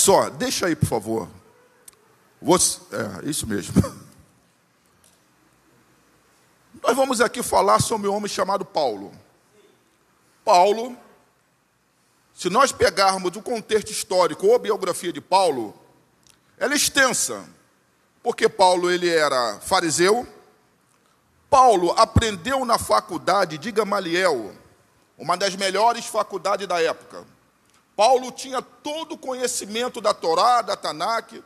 só, deixa aí, por favor. Isso mesmo. Nós vamos aqui falar sobre um homem chamado Paulo. Paulo, se nós pegarmos o contexto histórico ou a biografia de Paulo, ela é extensa, porque Paulo ele era fariseu. Paulo aprendeu na faculdade de Gamaliel, uma das melhores faculdades da época. Paulo tinha todo o conhecimento da Torá, da Tanakh,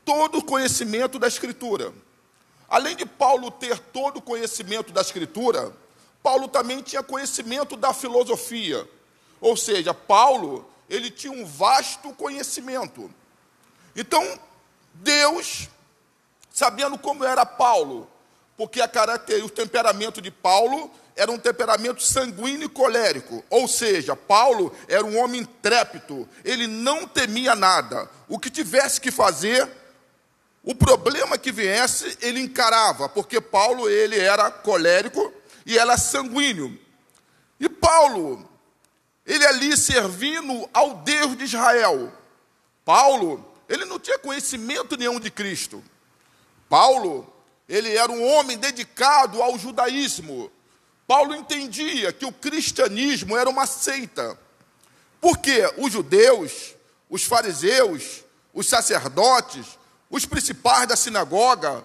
todo o conhecimento da Escritura. Além de Paulo ter todo o conhecimento da Escritura, Paulo também tinha conhecimento da filosofia. Ou seja, Paulo, ele tinha um vasto conhecimento. Então, Deus, sabendo como era Paulo, porque o temperamento de Paulo era um temperamento sanguíneo e colérico. Ou seja, Paulo era um homem intrépido, ele não temia nada. O que tivesse que fazer, o problema que viesse, ele encarava, porque Paulo ele era colérico e era sanguíneo. E Paulo, ele ali servindo ao Deus de Israel. Paulo, ele não tinha conhecimento nenhum de Cristo. Paulo, ele era um homem dedicado ao judaísmo. Paulo entendia que o cristianismo era uma seita. Porque os judeus, os fariseus, os sacerdotes, os principais da sinagoga,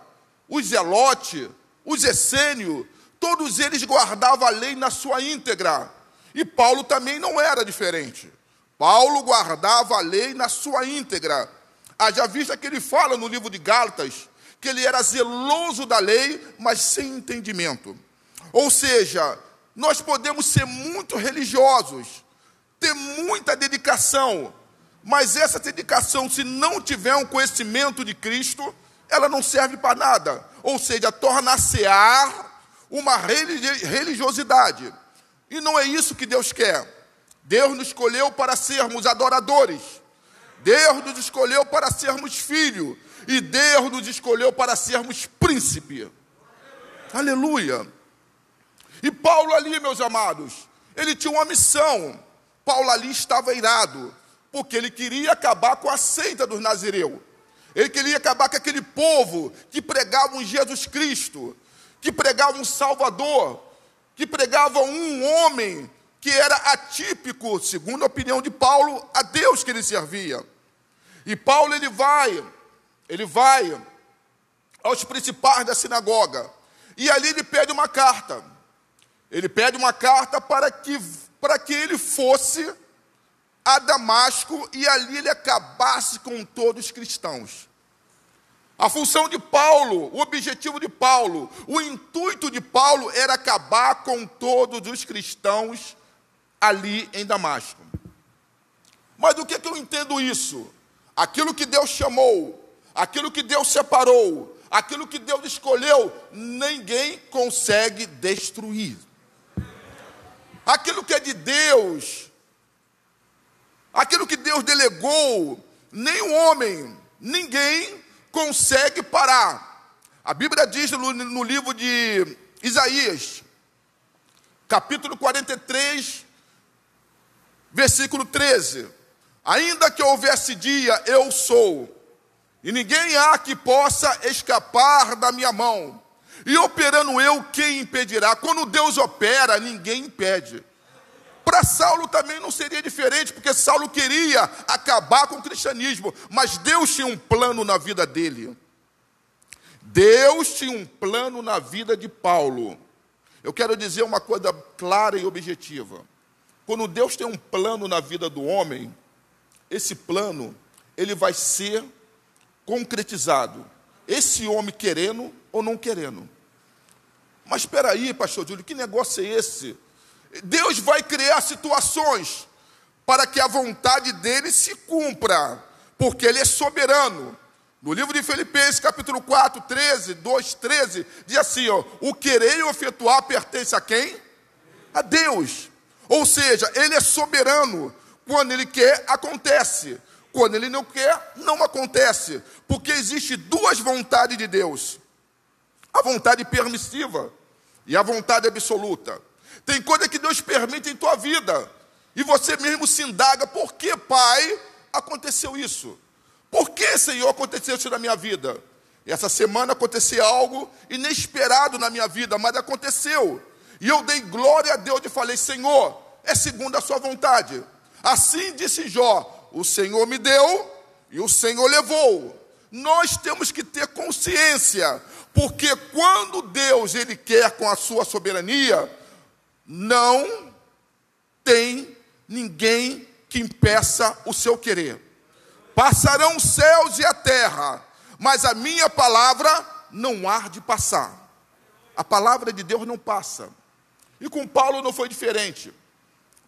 os zelotes, os essênios, todos eles guardavam a lei na sua íntegra. E Paulo também não era diferente. Paulo guardava a lei na sua íntegra. Haja vista que ele fala no livro de Gálatas, que ele era zeloso da lei, mas sem entendimento. Ou seja, nós podemos ser muito religiosos, ter muita dedicação, mas essa dedicação, se não tiver um conhecimento de Cristo, ela não serve para nada. Ou seja, torna-se uma religiosidade. E não é isso que Deus quer. Deus nos escolheu para sermos adoradores. Deus nos escolheu para sermos filhos. E Deus nos escolheu para sermos príncipe. Aleluia. E Paulo ali, meus amados, ele tinha uma missão. Paulo ali estava irado, porque ele queria acabar com a seita dos nazireus. Ele queria acabar com aquele povo que pregava um Jesus Cristo, que pregava um Salvador, que pregava um homem que era atípico, segundo a opinião de Paulo, a Deus que ele servia. E Paulo, ele vai aos principais da sinagoga, e ali ele pede uma carta. Ele pede uma carta para que ele fosse a Damasco e ali ele acabasse com todos os cristãos. A função de Paulo, o objetivo de Paulo, o intuito de Paulo era acabar com todos os cristãos ali em Damasco. Mas do que eu entendo isso? Aquilo que Deus chamou, aquilo que Deus separou, aquilo que Deus escolheu, ninguém consegue destruir. Aquilo que é de Deus, aquilo que Deus delegou, nem o homem, ninguém consegue parar. A Bíblia diz no livro de Isaías, capítulo 43, versículo 13: ainda que houvesse dia, eu sou, e ninguém há que possa escapar da minha mão. E operando eu, quem impedirá? Quando Deus opera, ninguém impede. Para Saulo também não seria diferente, porque Saulo queria acabar com o cristianismo, mas Deus tinha um plano na vida dele. Deus tinha um plano na vida de Paulo. Eu quero dizer uma coisa clara e objetiva. Quando Deus tem um plano na vida do homem, esse plano, ele vai ser concretizado. Esse homem querendo ou não querendo. Mas espera aí, pastor Júlio, que negócio é esse? Deus vai criar situações para que a vontade dele se cumpra, porque ele é soberano. No livro de Filipenses, capítulo 4, 13, 2, 13, diz assim, o querer e o efetuar pertence a quem? A Deus. Ou seja, ele é soberano. Quando ele quer, acontece. Quando ele não quer, não acontece. Porque existe duas vontades de Deus. A vontade permissiva e a vontade absoluta. Tem coisa que Deus permite em tua vida. E você mesmo se indaga, por que, pai, aconteceu isso? Por que, Senhor, aconteceu isso na minha vida? Essa semana aconteceu algo inesperado na minha vida, mas aconteceu. E eu dei glória a Deus e falei, Senhor, é segundo a sua vontade. Assim disse Jó, o Senhor me deu e o Senhor levou. Nós temos que ter consciência, porque quando Deus ele quer com a sua soberania, não tem ninguém que impeça o seu querer. Passarão os céus e a terra, mas a minha palavra não há de passar. A palavra de Deus não passa. E com Paulo não foi diferente.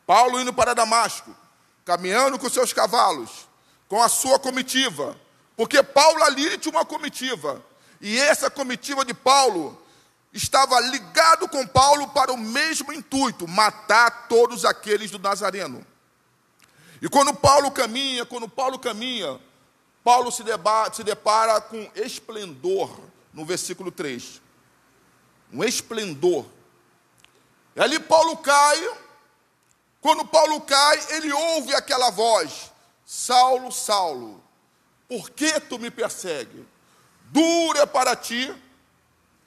Paulo indo para Damasco, caminhando com seus cavalos, com a sua comitiva, porque Paulo ali tinha uma comitiva, e essa comitiva de Paulo estava ligado com Paulo para o mesmo intuito, matar todos aqueles do Nazareno. E quando Paulo caminha, Paulo se depara com esplendor, no versículo 3. Um esplendor. E ali Paulo cai. Quando Paulo cai, ele ouve aquela voz: Saulo, Saulo, por que tu me persegues? Duro é para ti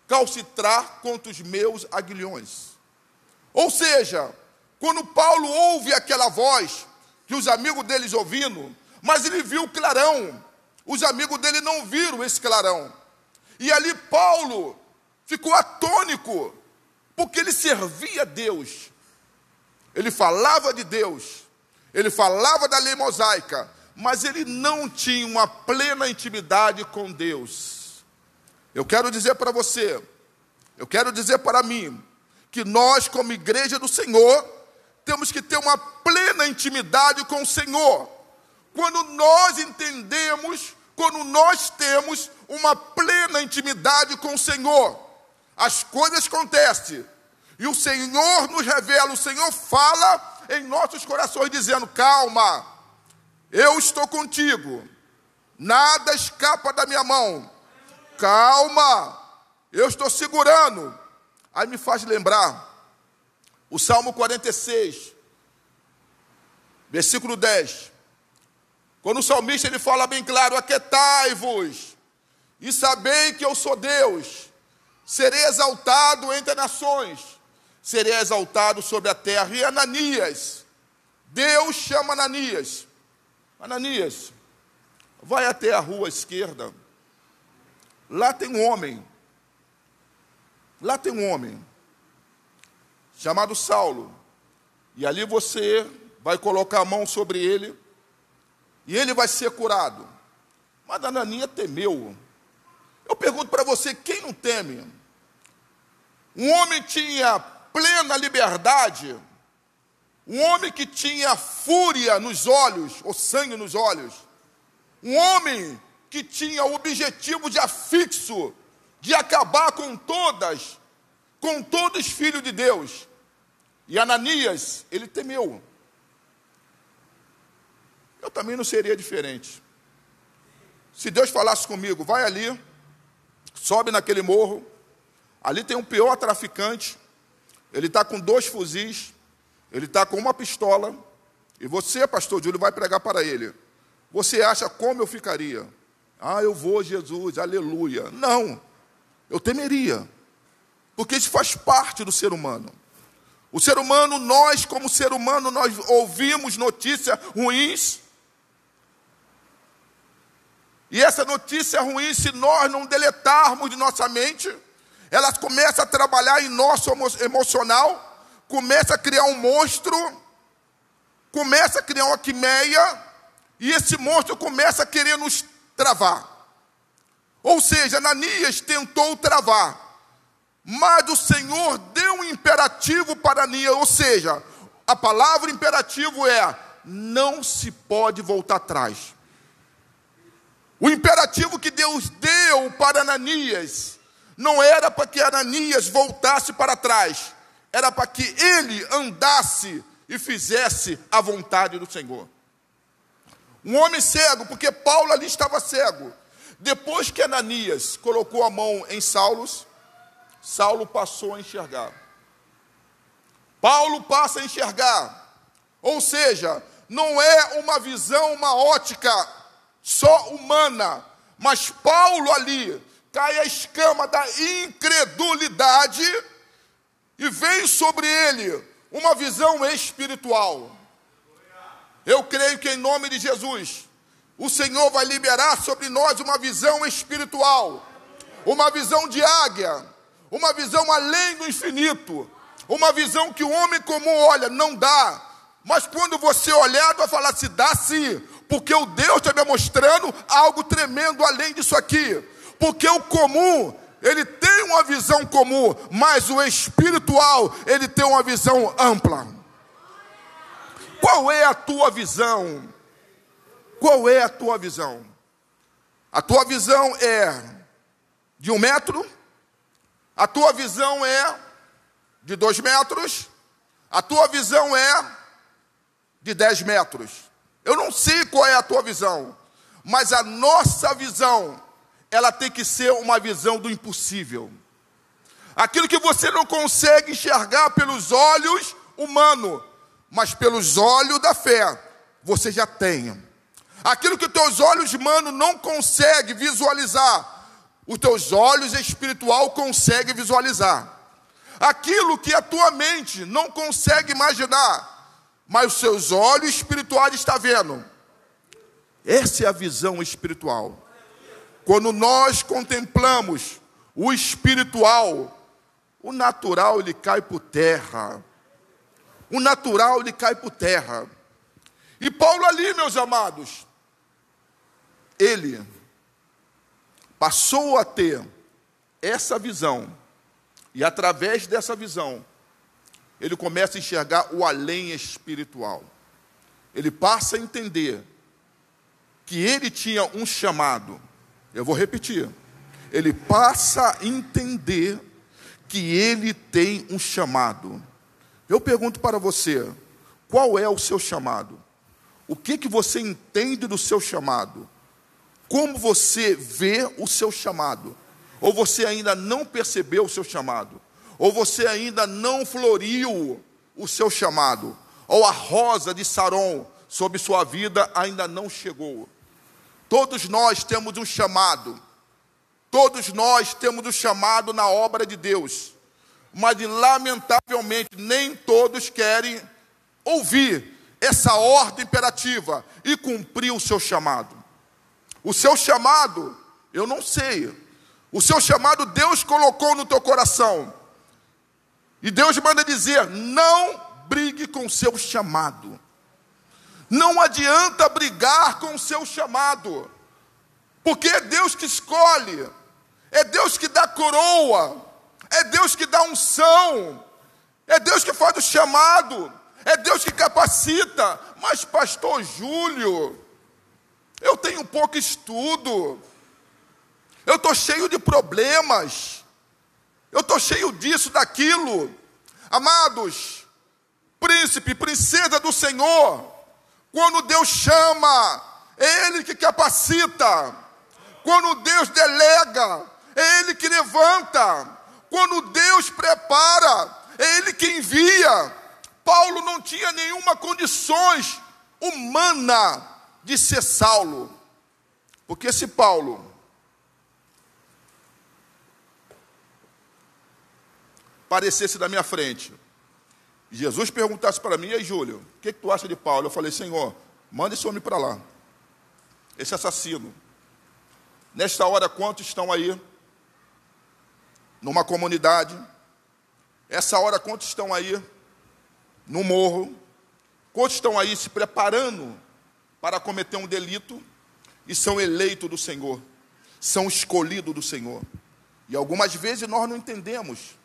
calcitrar contra os meus aguilhões. Ou seja, quando Paulo ouve aquela voz, que os amigos deles ouvindo, mas ele viu o clarão, os amigos dele não viram esse clarão. E ali Paulo ficou atônico, porque ele servia a Deus. Ele falava de Deus, ele falava da lei mosaica, mas ele não tinha uma plena intimidade com Deus. Eu quero dizer para você, eu quero dizer para mim, que nós como igreja do Senhor, temos que ter uma plena intimidade com o Senhor. Quando nós entendemos, quando nós temos uma plena intimidade com o Senhor, as coisas acontecem. E o Senhor nos revela, o Senhor fala em nossos corações, dizendo, calma, eu estou contigo, nada escapa da minha mão, calma, eu estou segurando. Aí me faz lembrar o Salmo 46, versículo 10, quando o salmista ele fala bem claro, aquietai-vos e sabei que eu sou Deus, serei exaltado entre as nações, serei exaltado sobre a terra. E Ananias, Deus chama Ananias, Ananias, vai até a rua esquerda, lá tem um homem, chamado Saulo, e ali você vai colocar a mão sobre ele, e ele vai ser curado. Mas Ananias temeu. Eu pergunto para você, quem não teme? Um homem tinha plena liberdade, um homem que tinha fúria nos olhos, ou sangue nos olhos, um homem que tinha o objetivo de afixo, de acabar com todos os filhos de Deus. E Ananias, ele temeu. Eu também não seria diferente. Se Deus falasse comigo, vai ali, sobe naquele morro, ali tem um pior traficante, ele está com 2 fuzis, ele está com uma pistola, e você, pastor Júlio, vai pregar para ele. Você acha como eu ficaria? Ah, eu vou, Jesus, aleluia. Não, eu temeria, porque isso faz parte do ser humano. O ser humano, nós como ser humano, nós ouvimos notícias ruins, e essa notícia ruim, se nós não deletarmos de nossa mente, ela começa a trabalhar em nosso emocional, começa a criar um monstro, começa a criar uma quimeia, e esse monstro começa a querer nos travar. Ou seja, Ananias tentou travar, mas o Senhor deu um imperativo para Ananias, ou seja, a palavra imperativo é, não se pode voltar atrás. O imperativo que Deus deu para Ananias não era para que Ananias voltasse para trás, era para que ele andasse e fizesse a vontade do Senhor. Um homem cego, porque Paulo ali estava cego. Depois que Ananias colocou a mão em Saulo, Saulo passou a enxergar. Paulo passa a enxergar. Ou seja, não é uma visão, uma ótica só humana. Mas Paulo ali cai a escama da incredulidade e vem sobre ele uma visão espiritual. Eu creio que em nome de Jesus, o Senhor vai liberar sobre nós uma visão espiritual, uma visão de águia, uma visão além do infinito, uma visão que o homem comum olha, não dá, mas quando você olhar, vai falar, se dá sim, porque o Deus está me mostrando algo tremendo além disso aqui, porque o comum, ele tem uma visão comum, mas o espiritual, ele tem uma visão ampla. Qual é a tua visão? Qual é a tua visão? A tua visão é de 1 metro? A tua visão é de 2 metros? A tua visão é de 10 metros? Eu não sei qual é a tua visão, mas a nossa visão, ela tem que ser uma visão do impossível. Aquilo que você não consegue enxergar pelos olhos humanos, mas pelos olhos da fé, você já tem. Aquilo que teus olhos humanos não conseguem visualizar, os teus olhos espiritual conseguem visualizar. Aquilo que a tua mente não consegue imaginar, mas os seus olhos espirituais estão vendo. Essa é a visão espiritual. Quando nós contemplamos o espiritual, o natural ele cai por terra. O natural ele cai por terra. E Paulo ali, meus amados, ele passou a ter essa visão. E através dessa visão, ele começa a enxergar o além espiritual. Ele passa a entender que ele tinha um chamado. Eu vou repetir. Ele passa a entender que ele tem um chamado. Eu pergunto para você, qual é o seu chamado? O que você entende do seu chamado? Como você vê o seu chamado? Ou você ainda não percebeu o seu chamado? Ou você ainda não floriu o seu chamado? Ou a rosa de Saron sobre sua vida ainda não chegou? Todos nós temos um chamado. Todos nós temos um chamado na obra de Deus. Mas, lamentavelmente, nem todos querem ouvir essa ordem imperativa e cumprir o seu chamado. O seu chamado, eu não sei. O seu chamado Deus colocou no teu coração. E Deus manda dizer, não brigue com o seu chamado. Não adianta brigar com o seu chamado. Porque é Deus que escolhe. É Deus que dá coroa. É Deus que dá unção. É Deus que faz o chamado. É Deus que capacita. Mas, pastor Júlio, eu tenho pouco estudo. Eu estou cheio de problemas. Eu estou cheio disso, daquilo. Amados, príncipe, princesa do Senhor, quando Deus chama, é Ele que capacita. Quando Deus delega, é Ele que levanta. Quando Deus prepara, é Ele que envia. Paulo não tinha nenhuma condições humana de ser Saulo. Porque se Paulo aparecesse na minha frente, Jesus perguntasse para mim, e aí, Júlio, o que tu acha de Paulo? Eu falei, Senhor, manda esse homem para lá, esse assassino. Nesta hora, quantos estão aí numa comunidade? Essa hora, quantos estão aí no morro? Quantos estão aí se preparando para cometer um delito e são eleitos do Senhor, são escolhidos do Senhor? E algumas vezes nós não entendemos.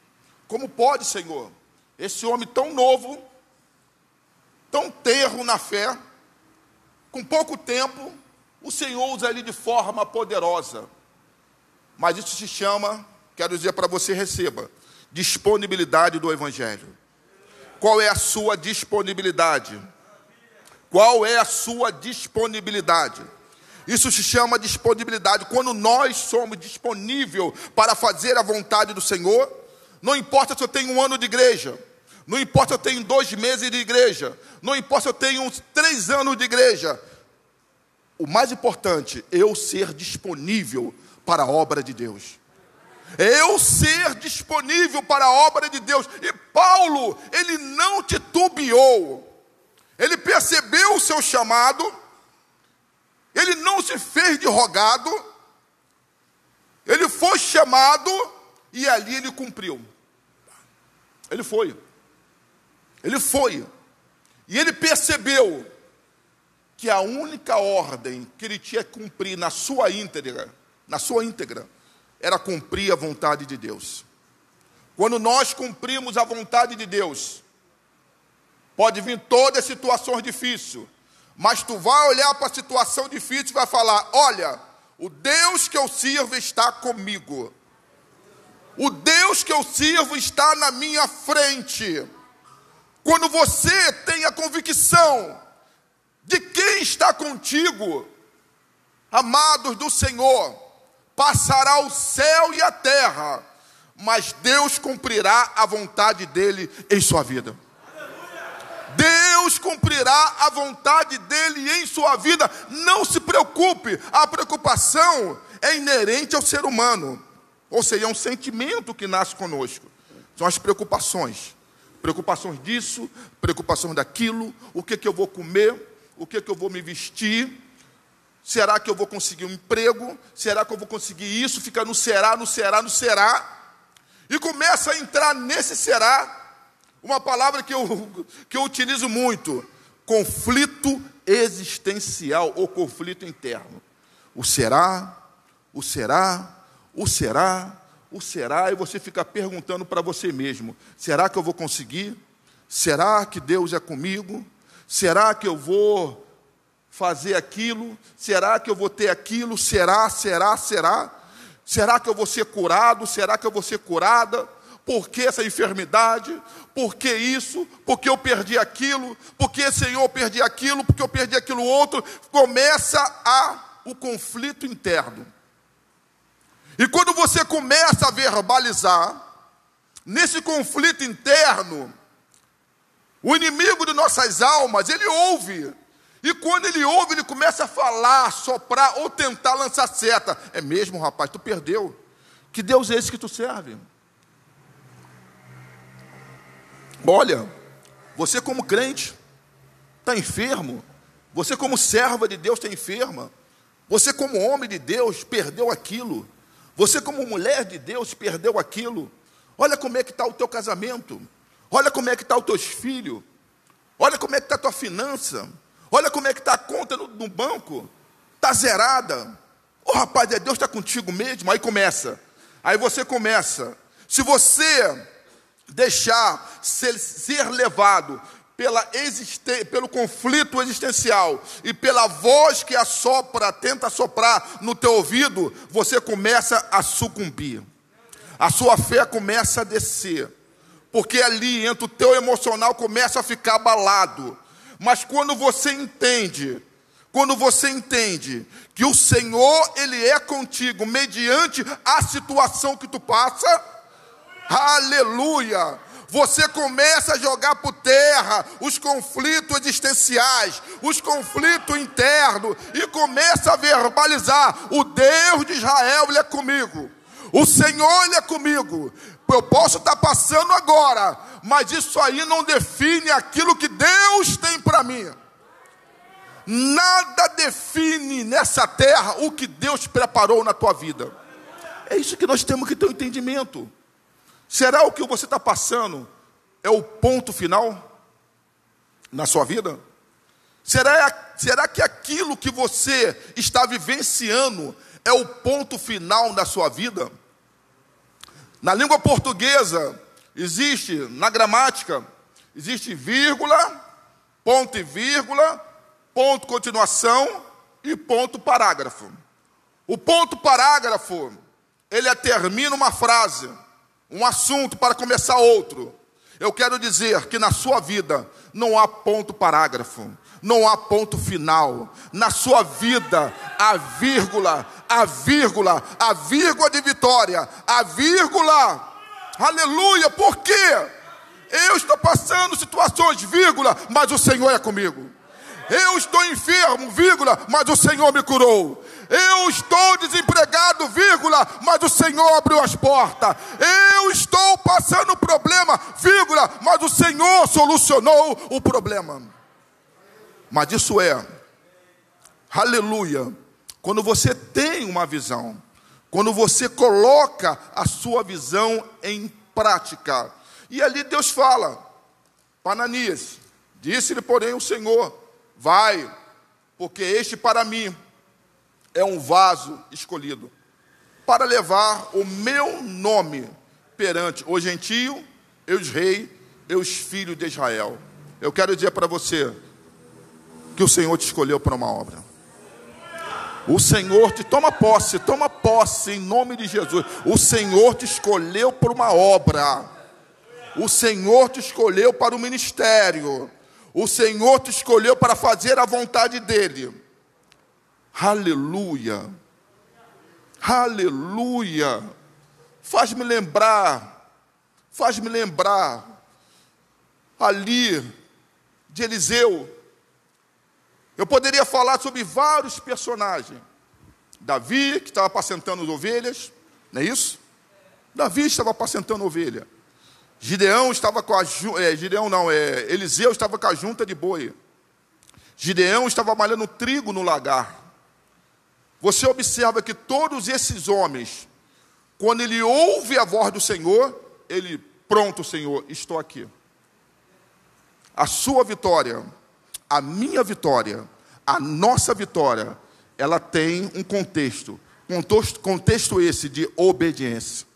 Como pode, Senhor, esse homem tão novo, tão tenro na fé, com pouco tempo, o Senhor usa ele de forma poderosa. Mas isso se chama, quero dizer para você, receba, disponibilidade do Evangelho. Qual é a sua disponibilidade? Qual é a sua disponibilidade? Isso se chama disponibilidade. Quando nós somos disponíveis para fazer a vontade do Senhor, não importa se eu tenho 1 ano de igreja, não importa se eu tenho 2 meses de igreja, não importa se eu tenho 3 anos de igreja, o mais importante, eu ser disponível para a obra de Deus. Eu ser disponível para a obra de Deus. E Paulo, ele não titubeou. Ele percebeu o seu chamado. Ele não se fez de rogado. Ele foi chamado e ali ele cumpriu. Ele foi. Ele foi. E ele percebeu que a única ordem que ele tinha que cumprir na sua íntegra, era cumprir a vontade de Deus. Quando nós cumprimos a vontade de Deus, pode vir todas as situações difíceis, mas tu vai olhar para a situação difícil e vai falar: olha, o Deus que eu sirvo está comigo. O Deus que eu sirvo está na minha frente. Quando você tem a convicção de quem está contigo, amados do Senhor, passará o céu e a terra, mas Deus cumprirá a vontade dele em sua vida. Deus cumprirá a vontade dele em sua vida. Não se preocupe, a preocupação é inerente ao ser humano, ou seja, é um sentimento que nasce conosco. São as preocupações disso, preocupações daquilo, o que eu vou comer, o que eu vou me vestir, será que eu vou conseguir um emprego, será que eu vou conseguir isso, fica no será, e começa a entrar nesse será, uma palavra que eu utilizo muito, conflito existencial ou conflito interno. O será, e você fica perguntando para você mesmo: será que eu vou conseguir? Será que Deus é comigo? Será que eu vou fazer aquilo? Será que eu vou ter aquilo? Será? Será que eu vou ser curado? Será que eu vou ser curada? Por que essa enfermidade? Por que isso? Por que eu perdi aquilo? Por que, Senhor, eu perdi aquilo? Por que eu perdi aquilo outro? Começa o conflito interno. E quando você começa a verbalizar, nesse conflito interno, o inimigo de nossas almas, ele ouve. E quando ele ouve, ele começa a falar, soprar ou tentar lançar seta. É mesmo, rapaz, tu perdeu. Que Deus é esse que tu serve? Olha, você como crente está enfermo. Você como serva de Deus está enferma. Você como homem de Deus perdeu aquilo. Você como mulher de Deus perdeu aquilo. Olha como é que está o teu casamento. Olha como é que está os teus filhos. Olha como é que está a tua finança. Olha como é que está a conta no banco. Está zerada. Ô rapaz, Deus está contigo mesmo? Aí começa. Aí você começa. Se você deixar ser levado pelo conflito existencial e pela voz que tenta soprar no teu ouvido, você começa a sucumbir. A sua fé começa a descer. Porque ali, entre o teu emocional, começa a ficar abalado. Mas quando você entende que o Senhor, Ele é contigo, mediante a situação que tu passa, aleluia, você começa a jogar por terra os conflitos existenciais, os conflitos internos, e começa a verbalizar: o Deus de Israel, Ele é comigo, o Senhor, Ele é comigo. Eu posso estar passando agora, mas isso aí não define aquilo que Deus tem para mim. Nada define nessa terra o que Deus preparou na tua vida. É isso que nós temos que ter um entendimento. Será o que você está passando é o ponto final na sua vida? Será que aquilo que você está vivenciando é o ponto final da sua vida? Na língua portuguesa, existe, na gramática, existe vírgula, ponto e vírgula, ponto continuação e ponto parágrafo. O ponto parágrafo, ele termina uma frase, um assunto para começar outro. Eu quero dizer que na sua vida não há ponto parágrafo, não há ponto final. Na sua vida, a vírgula de vitória, a vírgula, aleluia. Por quê? Eu estou passando situações, vírgula, mas o Senhor é comigo. Eu estou enfermo, vírgula, mas o Senhor me curou. Eu estou desempregado, vírgula, mas o Senhor abriu as portas. Eu estou passando problema, vírgula, mas o Senhor solucionou o problema. Mas isso é, aleluia, quando você tem uma visão, quando você coloca a sua visão em prática. E ali Deus fala para Ananias, disse-lhe porém o Senhor, vai, porque este para mim é um vaso escolhido, para levar o meu nome perante o gentio e os reis e os filhos de Israel. Eu quero dizer para você que o Senhor te escolheu para uma obra. O Senhor te toma posse em nome de Jesus. O Senhor te escolheu para uma obra. O Senhor te escolheu para o ministério. O Senhor te escolheu para fazer a vontade dEle. Aleluia. Aleluia. Faz-me lembrar ali de Eliseu. Eu poderia falar sobre vários personagens. Davi, que estava apacentando as ovelhas, não é isso? Davi estava apacentando ovelha. Eliseu estava com a junta de boi. Gideão estava malhando trigo no lagar. Você observa que todos esses homens, quando ele ouve a voz do Senhor, ele, pronto, Senhor, estou aqui. A sua vitória, a minha vitória, a nossa vitória, ela tem um contexto esse de obediência.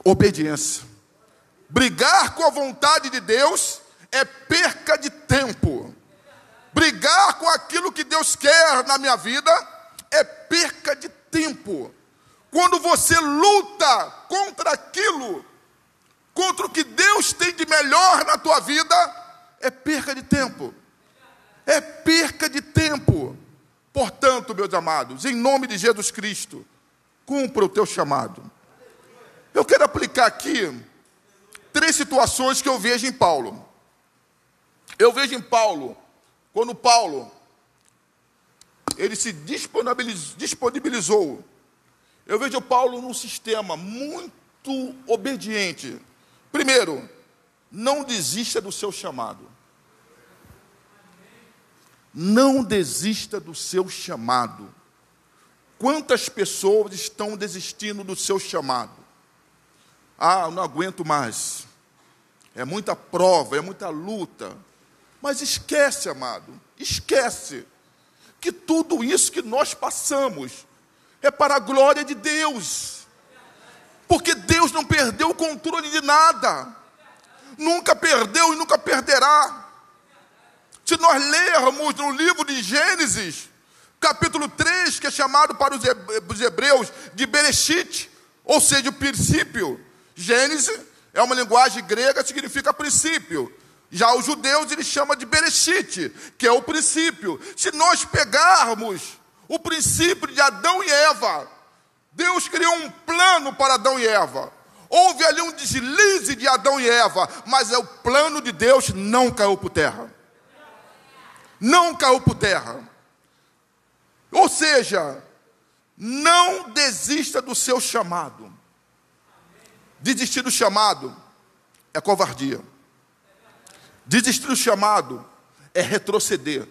Obediência. Brigar com a vontade de Deus é perca de tempo. Brigar com aquilo que Deus quer na minha vida é perca de tempo. Quando você luta contra aquilo, contra o que Deus tem de melhor na tua vida, é perca de tempo. É perca de tempo. Portanto, meus amados, em nome de Jesus Cristo, cumpra o teu chamado. Eu quero aplicar aqui 3 situações que eu vejo em Paulo. Eu vejo em Paulo, quando Paulo, ele se disponibilizou. Eu vejo Paulo num sistema muito obediente. Primeiro, não desista do seu chamado. Não desista do seu chamado. Quantas pessoas estão desistindo do seu chamado? Ah, eu não aguento mais. É muita prova, é muita luta. Mas esquece, amado, esquece que tudo isso que nós passamos é para a glória de Deus. Porque Deus não perdeu o controle de nada. Nunca perdeu e nunca perderá. Se nós lermos no livro de Gênesis, capítulo 3, que é chamado para os hebreus de Bereshit, ou seja, o princípio. Gênesis é uma linguagem grega, significa princípio. Já os judeus, eles chamam de Bereshit, que é o princípio. Se nós pegarmos o princípio de Adão e Eva, Deus criou um plano para Adão e Eva. Houve ali um deslize de Adão e Eva, mas o plano de Deus não caiu por terra. Não caiu por terra. Ou seja, não desista do seu chamado. Desistir do chamado é covardia. Desistir do chamado é retroceder.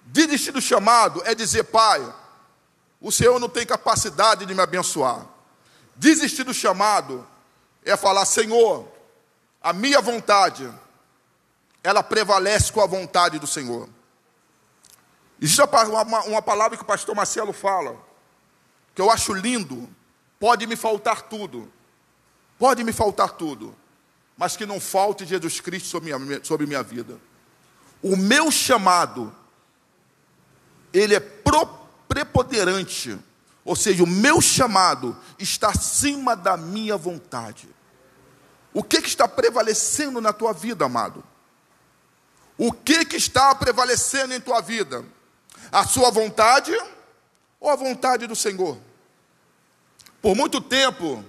Desistir do chamado é dizer, Pai, o Senhor não tem capacidade de me abençoar. Desistir do chamado é falar, Senhor, a minha vontade, ela prevalece com a vontade do Senhor. Existe uma palavra que o pastor Marcelo fala, que eu acho lindo. Pode me faltar tudo. Pode me faltar tudo. Mas que não falte Jesus Cristo sobre minha vida. O meu chamado, ele é preponderante. Ou seja, o meu chamado está acima da minha vontade. O que está prevalecendo na tua vida, amado? O que está prevalecendo em tua vida? A sua vontade ou a vontade do Senhor? Por muito tempo,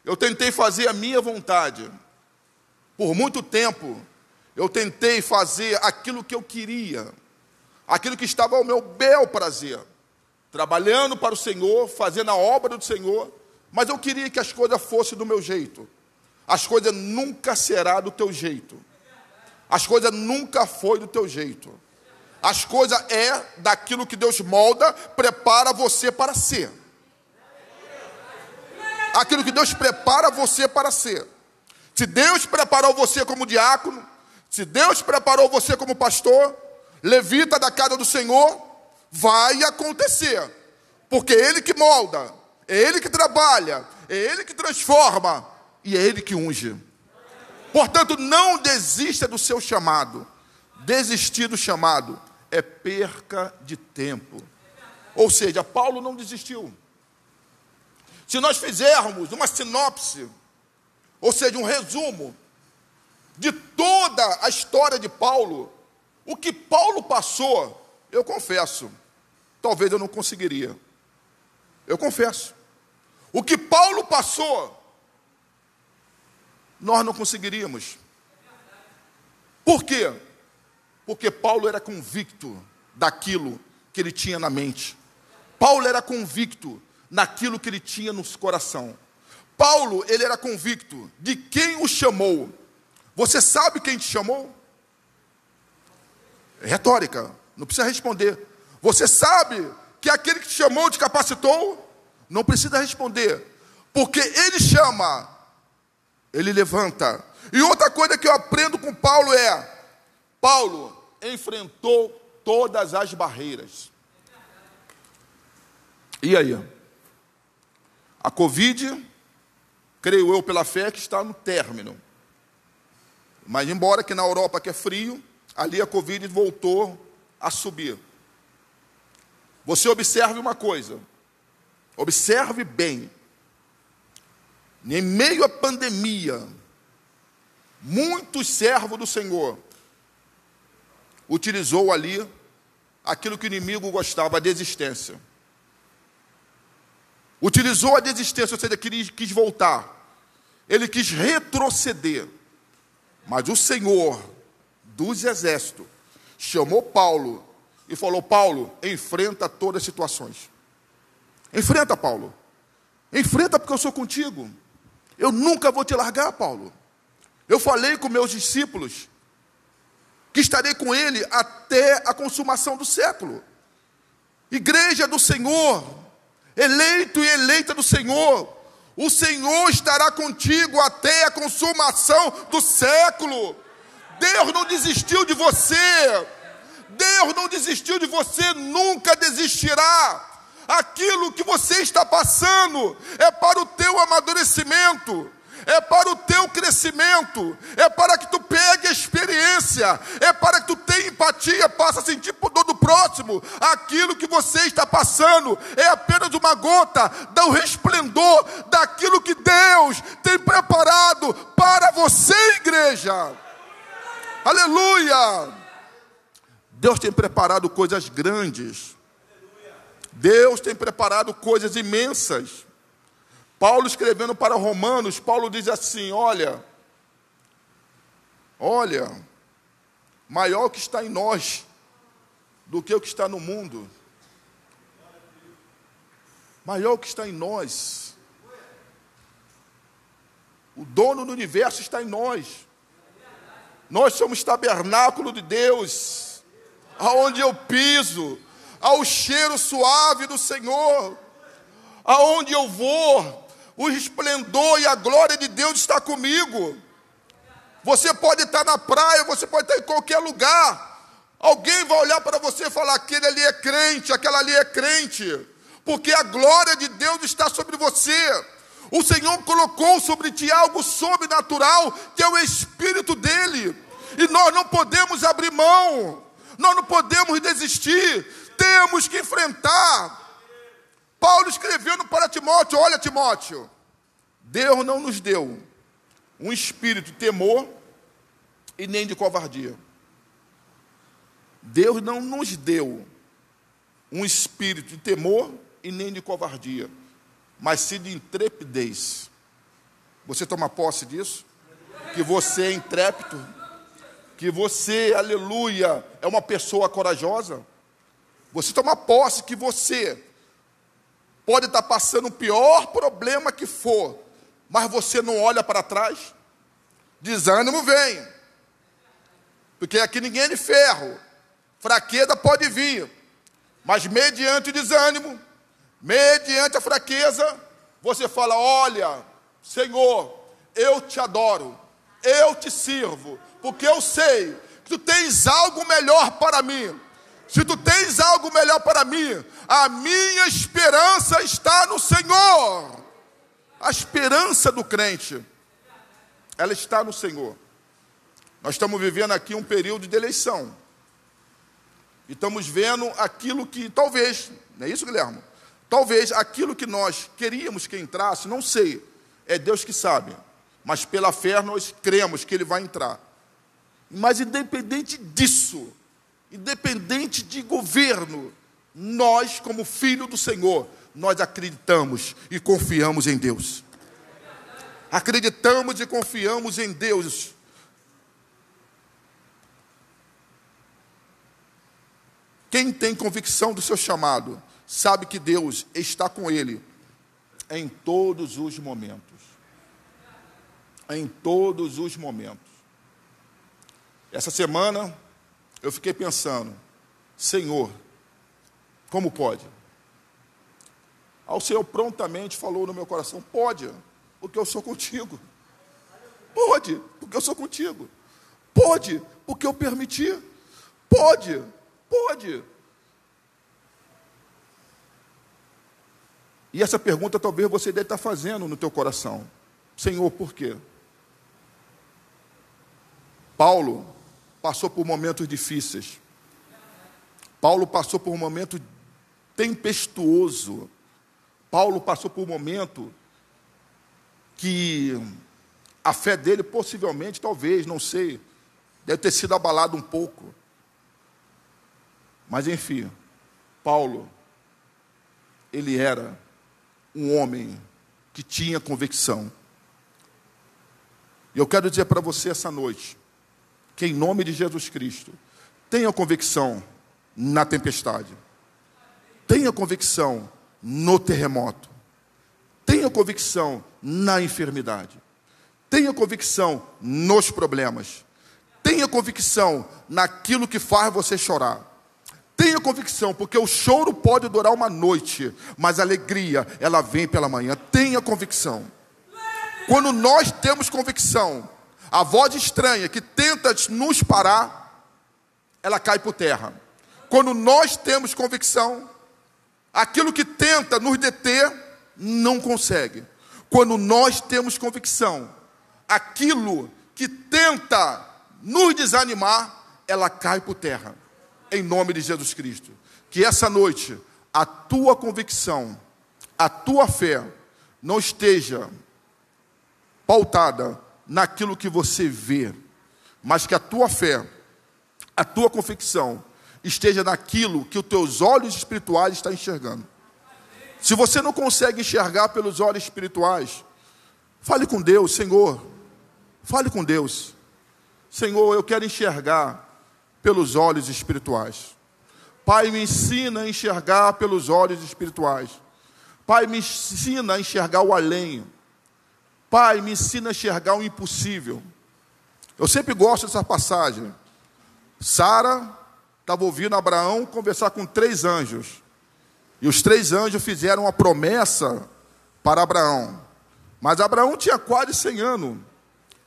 eu tentei fazer a minha vontade. Por muito tempo, Eu tentei fazer aquilo que eu queria, aquilo que estava ao meu bel prazer, trabalhando para o Senhor, fazendo a obra do Senhor, mas eu queria que as coisas fossem do meu jeito. As coisas nunca será do teu jeito. As coisas nunca foi do teu jeito. As coisas é daquilo que Deus molda, prepara você para ser. Aquilo que Deus prepara você para ser. Se Deus preparou você como diácono, se Deus preparou você como pastor, levita da casa do Senhor, vai acontecer. Porque é Ele que molda, é Ele que trabalha, é Ele que transforma e é Ele que unge. Portanto, não desista do seu chamado. Desistir do chamado é perca de tempo. Ou seja, Paulo não desistiu. Se nós fizermos uma sinopse, ou seja, um resumo de toda a história de Paulo, o que Paulo passou, eu confesso, talvez eu não conseguiria. Eu confesso. O que Paulo passou, nós não conseguiríamos. Por quê? Porque Paulo era convicto daquilo que ele tinha na mente. Paulo era convicto naquilo que ele tinha no coração. Paulo, ele era convicto de quem o chamou. Você sabe quem te chamou? É retórica, não precisa responder. Você sabe que aquele que te chamou te capacitou? Não precisa responder. Porque ele chama, ele levanta. E outra coisa que eu aprendo com Paulo é: Paulo enfrentou todas as barreiras. E aí? A Covid, creio eu pela fé, que está no término. Mas embora que na Europa que é frio, ali a Covid voltou a subir. Você observe uma coisa, observe bem. Em meio à pandemia, muitos servos do Senhor utilizou ali aquilo que o inimigo gostava, a desistência. Utilizou a desistência, ou seja, ele quis voltar. Ele quis retroceder. Mas o Senhor dos exércitos chamou Paulo e falou: Paulo, enfrenta todas as situações. Enfrenta, Paulo. Enfrenta, porque eu sou contigo. Eu nunca vou te largar, Paulo. Eu falei com meus discípulos que estarei com ele até a consumação do século. Igreja do Senhor, eleito e eleita do Senhor, o Senhor estará contigo até a consumação do século. Deus não desistiu de você. Deus não desistiu de você, nunca desistirá. Aquilo que você está passando é para o teu amadurecimento, é para o teu crescimento, é para que tu pegue a experiência, é para que tu tenha empatia, passe a sentir por dor do próximo. Aquilo que você está passando é apenas uma gota do resplendor daquilo que Deus tem preparado para você, igreja. Aleluia! Deus tem preparado coisas grandes. Deus tem preparado coisas imensas. Paulo, escrevendo para Romanos, Paulo diz assim: olha, maior o que está em nós do que o que está no mundo. Maior o que está em nós. O dono do universo está em nós. Nós somos tabernáculo de Deus, aonde eu piso, ao cheiro suave do Senhor, aonde eu vou, o esplendor e a glória de Deus está comigo. Você pode estar na praia, você pode estar em qualquer lugar, alguém vai olhar para você e falar: aquele ali é crente, aquela ali é crente, porque a glória de Deus está sobre você. O Senhor colocou sobre ti algo sobrenatural, que é o Espírito dele, e nós não podemos abrir mão, nós não podemos desistir, temos que enfrentar. Paulo escrevendo para Timóteo: olha, Timóteo, Deus não nos deu um espírito de temor e nem de covardia. Deus não nos deu um espírito de temor e nem de covardia, mas sim de intrepidez. Você toma posse disso? Que você é intrépido? que você, aleluia, é uma pessoa corajosa. Você toma posse que você pode estar passando o pior problema que for, mas você não olha para trás. Desânimo vem, porque aqui ninguém é de ferro. Fraqueza pode vir, mas mediante o desânimo, mediante a fraqueza, você fala: olha, Senhor, eu te adoro, eu te sirvo, porque eu sei que tu tens algo melhor para mim. Se tu tens algo melhor para mim, a minha esperança está no Senhor. A esperança do crente, ela está no Senhor. Nós estamos vivendo aqui um período de eleição. E estamos vendo aquilo que talvez, não é isso, Guilherme? Talvez aquilo que nós queríamos que entrasse, não sei, é Deus que sabe. Mas pela fé nós cremos que Ele vai entrar. Mas independente disso, independente de governo, nós, como filho do Senhor, nós acreditamos e confiamos em Deus. Acreditamos e confiamos em Deus. Quem tem convicção do seu chamado, sabe que Deus está com ele em todos os momentos. Em todos os momentos. Essa semana, eu fiquei pensando: Senhor, como pode? Ao Senhor prontamente falou no meu coração: pode, porque eu sou contigo. Pode, porque eu sou contigo. Pode, porque eu permiti. Pode. E essa pergunta talvez você deve estar fazendo no teu coração: Senhor, por quê? Paulo passou por momentos difíceis. Paulo passou por um momento tempestuoso. Paulo passou por um momento que a fé dele possivelmente, talvez, não sei, deve ter sido abalada um pouco. Mas enfim, Paulo, ele era um homem que tinha convicção. E eu quero dizer para você essa noite, que em nome de Jesus Cristo, tenha convicção na tempestade, tenha convicção no terremoto, tenha convicção na enfermidade, tenha convicção nos problemas, tenha convicção naquilo que faz você chorar. Tenha convicção, porque o choro pode durar uma noite, mas a alegria, ela vem pela manhã. Tenha convicção. Quando nós temos convicção, a voz estranha que tenta nos parar, ela cai por terra. Quando nós temos convicção, aquilo que tenta nos deter, não consegue. Quando nós temos convicção, aquilo que tenta nos desanimar, ela cai por terra. Em nome de Jesus Cristo. Que essa noite, a tua convicção, a tua fé, não esteja pautada naquilo que você vê, mas que a tua fé, a tua convicção, esteja naquilo que os teus olhos espirituais estão enxergando. Se você não consegue enxergar pelos olhos espirituais, fale com Deus: Senhor, fale com Deus. Senhor, eu quero enxergar pelos olhos espirituais. Pai, me ensina a enxergar pelos olhos espirituais. Pai, me ensina a enxergar o além. Pai, me ensina a enxergar o impossível. Eu sempre gosto dessa passagem. Sara estava ouvindo Abraão conversar com 3 anjos. E os 3 anjos fizeram uma promessa para Abraão. Mas Abraão tinha quase 100 anos.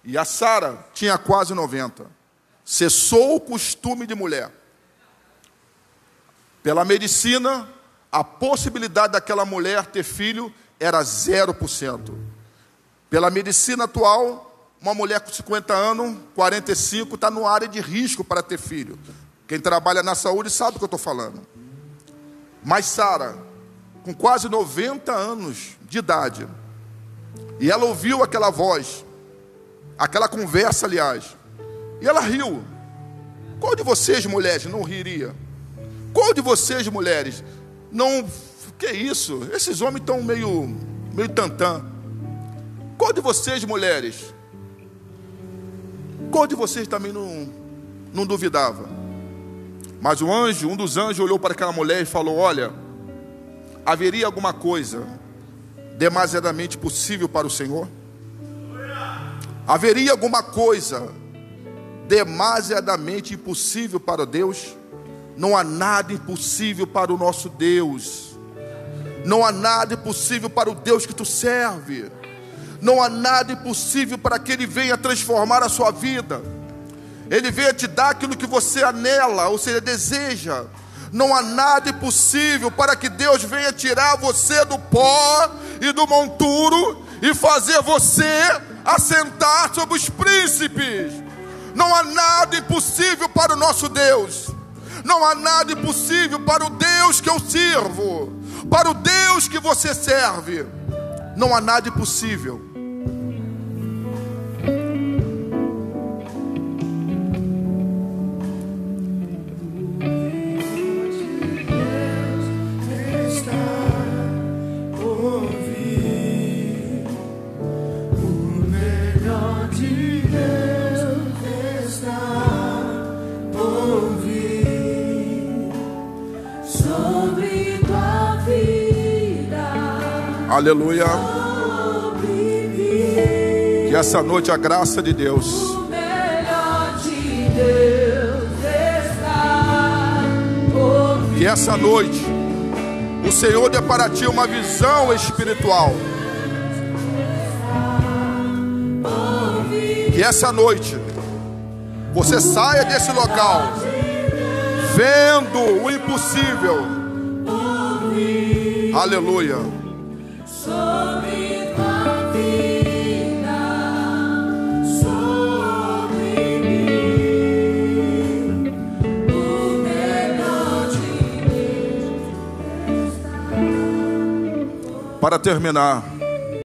E a Sara tinha quase 90. Cessou o costume de mulher. Pela medicina, a possibilidade daquela mulher ter filho era 0%. Pela medicina atual, uma mulher com 50 anos, 45, está numa área de risco para ter filho. Quem trabalha na saúde sabe o que eu estou falando. Mas Sara, com quase 90 anos de idade, e ela ouviu aquela voz, aquela conversa, aliás, e ela riu. Qual de vocês, mulheres, não riria? Qual de vocês, mulheres, não... Que isso? Esses homens estão meio tantã. Qual de vocês, mulheres? Qual de vocês também não duvidava. Mas um dos anjos olhou para aquela mulher e falou: olha, haveria alguma coisa demasiadamente possível para o Senhor? Haveria alguma coisa demasiadamente impossível para Deus? Não há nada impossível para o nosso Deus. Não há nada impossível para o Deus que tu serve. Não há nada impossível para que Ele venha transformar a sua vida. Ele venha te dar aquilo que você anela, ou seja, deseja. Não há nada impossível para que Deus venha tirar você do pó e do monturo e fazer você assentar sobre os príncipes. Não há nada impossível para o nosso Deus. Não há nada impossível para o Deus que eu sirvo, para o Deus que você serve. Não há nada impossível. Aleluia. Que essa noite a graça de Deus, que essa noite o Senhor dê para ti uma visão espiritual. Que essa noite você saia desse local vendo o impossível. Aleluia. Sobre tua vida, sobre mim, o melhor de Deus está. Para terminar,